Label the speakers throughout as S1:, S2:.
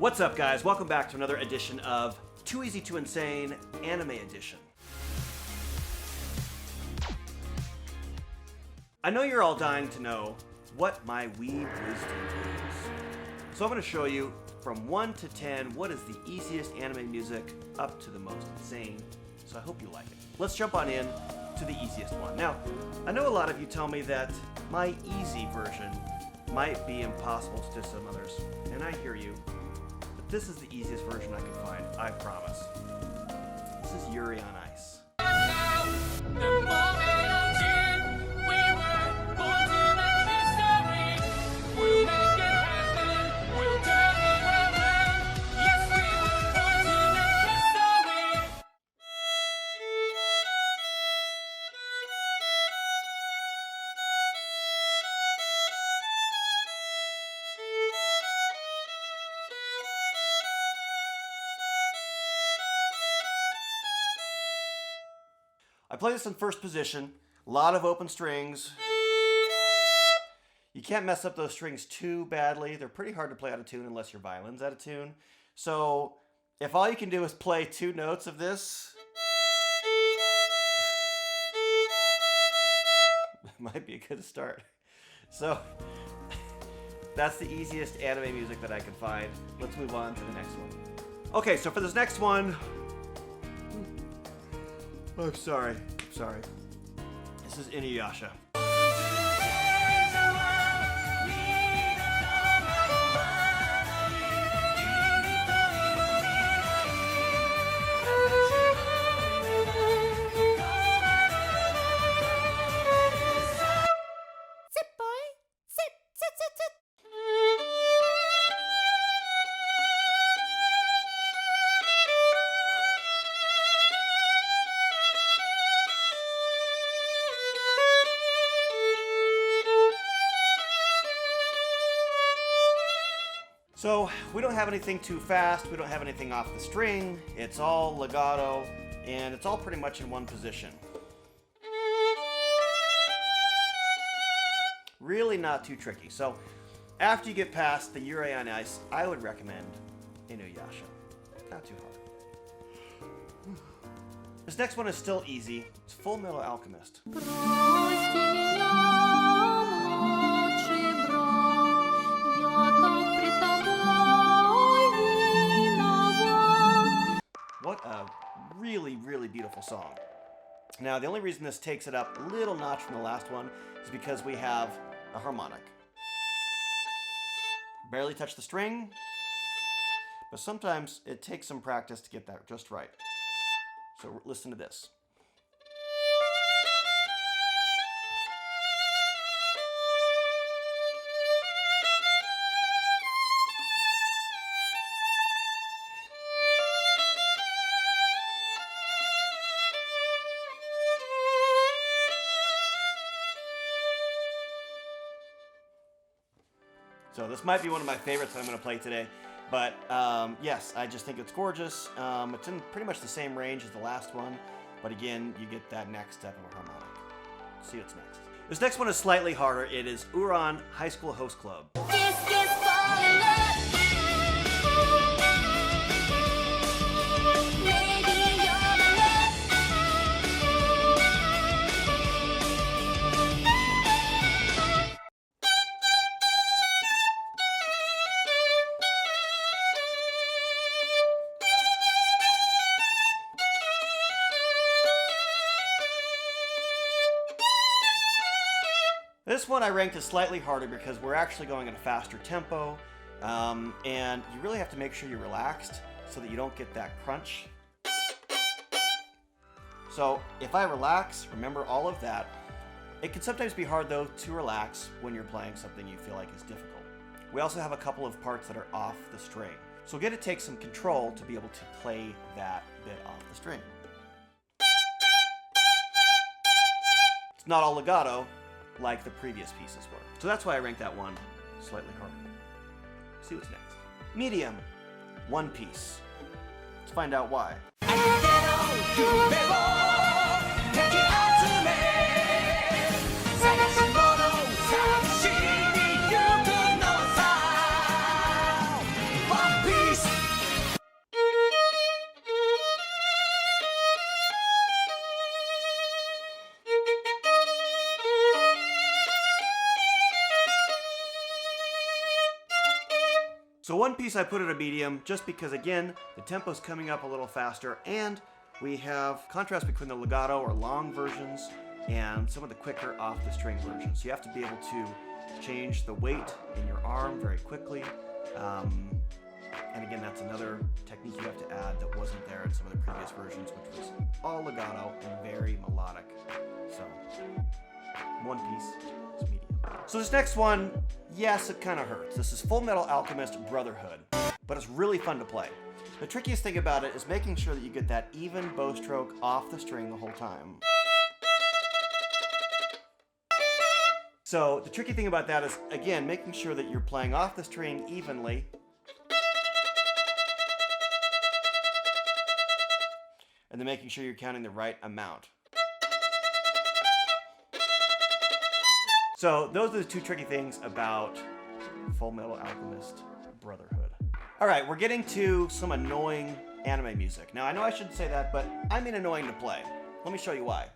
S1: What's up, guys? Welcome back to another edition of Too Easy to Insane Anime Edition. I know you're all dying to know what my weeb wisdom is. So I'm going to show you from 1 to 10 what is the easiest anime music up to the most insane. So I hope you like it. Let's jump on in to the easiest one. Now, I know a lot of you tell me that my easy version might be impossible to some others, and I hear you. But this is the easiest version I can find, I promise. This is Yuri on Ice. I play this in first position, a lot of open strings. You can't mess up those strings too badly. They're pretty hard to play out of tune unless your violin's out of tune. So if all you can do is play 2 notes of this, it might be a good start. So that's the easiest anime music that I can find. Let's move on to the next one. Okay, so for this next one, I'm sorry. This is Inuyasha. So we don't have anything too fast, we don't have anything off the string, it's all legato, and it's all pretty much in one position. Really not too tricky. So after you get past the Yuri on Ice, I would recommend Inuyasha. Not too hard. This next one is still easy. It's Fullmetal Alchemist. What a really, really beautiful song. Now, the only reason this takes it up a little notch from the last one is because we have a harmonic. Barely touch the string, but sometimes it takes some practice to get that just right. So listen to this. So this might be one of my favorites that I'm going to play today, but yes, I just think it's gorgeous. It's in pretty much the same range as the last one, but again, you get that next step of a harmonic. See what's next. This next one is slightly harder. It is Ouran High School Host Club. This one I ranked as slightly harder because we're actually going at a faster tempo, and you really have to make sure you're relaxed so that you don't get that crunch. So if I relax, remember all of that. It can sometimes be hard though to relax when you're playing something you feel like is difficult. We also have a couple of parts that are off the string. So again, it takes some control to be able to play that bit off the string. It's not all legato like the previous pieces were. So that's why I ranked that one slightly harder. See what's next. Medium, 1 piece. Let's find out why. So one piece I put at a medium just because, again, the tempo's coming up a little faster, and we have contrast between the legato or long versions and some of the quicker off the string versions. So you have to be able to change the weight in your arm very quickly. And again, that's another technique you have to add that wasn't there in some of the previous versions, which was all legato and very melodic. So one piece is medium. So this next one, yes, it kind of hurts. This is Fullmetal Alchemist Brotherhood, but it's really fun to play. The trickiest thing about it is making sure that you get that even bow stroke off the string the whole time. So the tricky thing about that is, again, making sure that you're playing off the string evenly. And then making sure you're counting the right amount. So those are the two tricky things about Fullmetal Alchemist Brotherhood. All right, we're getting to some annoying anime music. Now, I know I shouldn't say that, but I mean annoying to play. Let me show you why.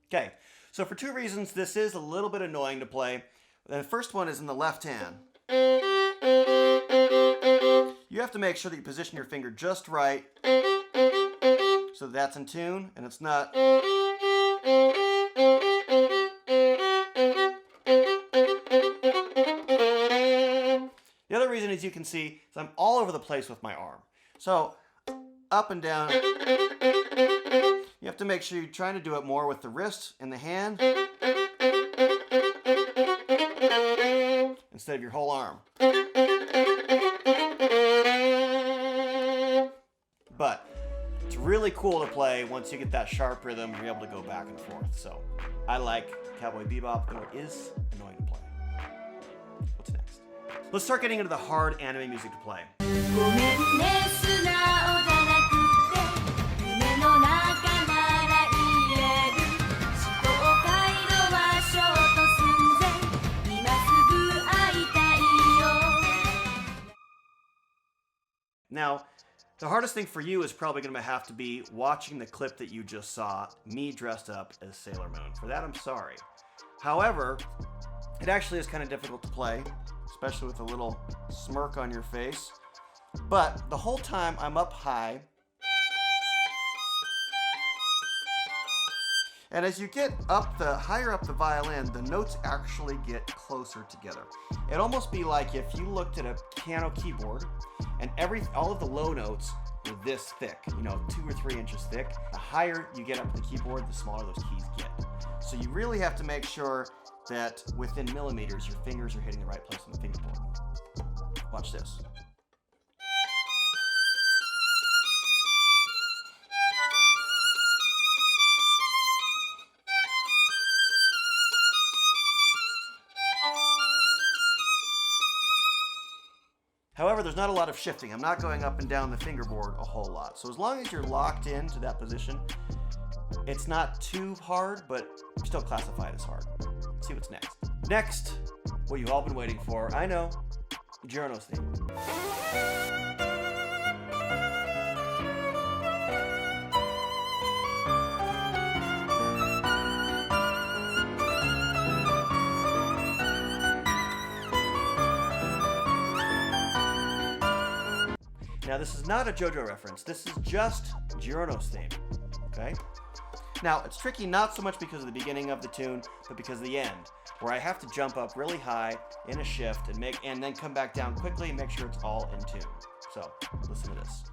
S1: Okay, so for two reasons, this is a little bit annoying to play. The first one is in the left hand. You have to make sure that you position your finger just right so that's in tune and it's not. The other reason, as you can see, is I'm all over the place with my arm. So up and down. You have to make sure you're trying to do it more with the wrist and the hand instead of your whole arm. But it's really cool to play once you get that sharp rhythm and you're able to go back and forth. So I like Cowboy Bebop, though it is annoying to play. What's next? Let's start getting into the hard anime music to play. Now, the hardest thing for you is probably going to have to be watching the clip that you just saw, me dressed up as Sailor Moon. For that, I'm sorry. However, it actually is kind of difficult to play, especially with a little smirk on your face. But the whole time I'm up high, and as you get up higher up the violin, the notes actually get closer together. It'd almost be like if you looked at a piano keyboard and all of the low notes were this thick, 2 or 3 inches thick. The higher you get up the keyboard, the smaller those keys get. So you really have to make sure that within millimeters, your fingers are hitting the right place on the fingerboard. Watch this. However, there's not a lot of shifting. I'm not going up and down the fingerboard a whole lot. So as long as you're locked into that position, it's not too hard, but still classified as hard. Let's see what's next. Next, what you've all been waiting for, I know, Giorno's theme. Now, this is not a Jojo reference. This is just Giorno's theme, okay? Now, it's tricky not so much because of the beginning of the tune, but because of the end, where I have to jump up really high in a shift and then come back down quickly and make sure it's all in tune. So, listen to this.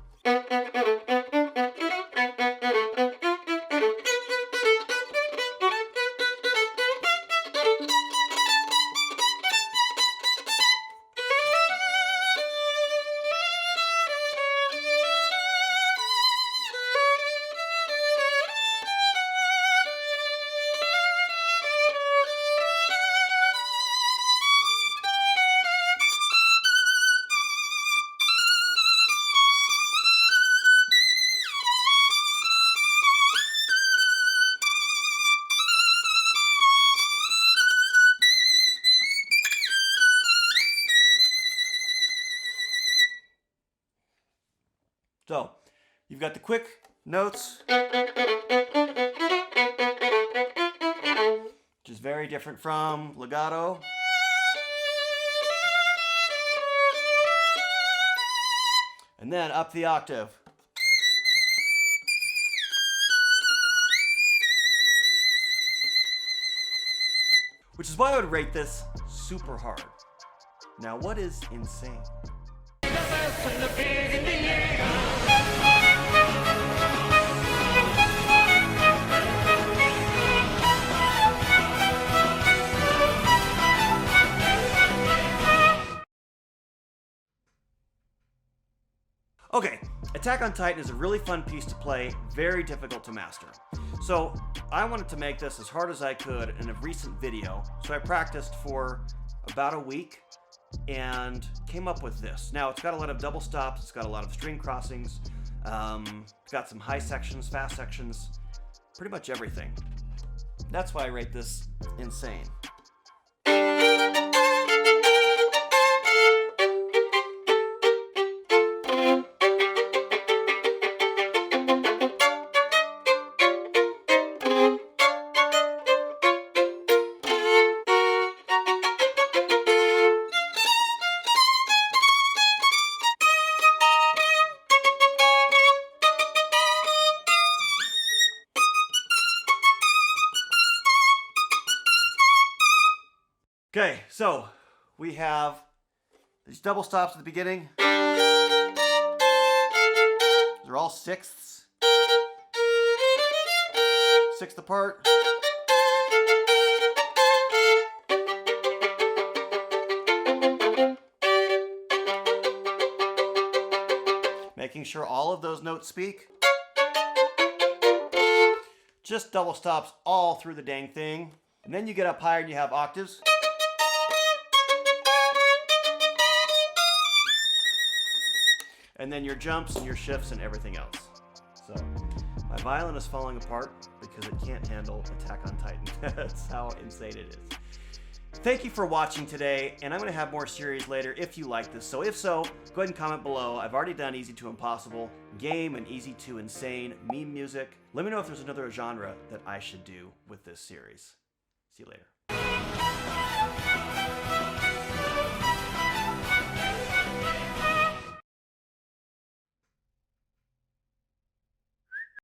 S1: So, you've got the quick notes, which is very different from legato. And then up the octave. Which is why I would rate this super hard. Now, what is insane? Okay, Attack on Titan is a really fun piece to play, very difficult to master. So I wanted to make this as hard as I could in a recent video, so I practiced for about a week and came up with this. Now it's got a lot of double stops, it's got a lot of string crossings, it's got some high sections, fast sections, pretty much everything. That's why I rate this insane. Okay, so we have these double stops at the beginning. They're all sixths. Sixth apart. Making sure all of those notes speak. Just double stops all through the dang thing. And then you get up higher and you have octaves. And then your jumps and your shifts and everything else. So my violin is falling apart because it can't handle Attack on Titan. That's how insane it is. Thank you for watching today, and I'm going to have more series later if you like this. So if so, go ahead and comment below. I've already done Easy to Impossible, Game, and Easy to Insane, meme music. Let me know if there's another genre that I should do with this series. See you later.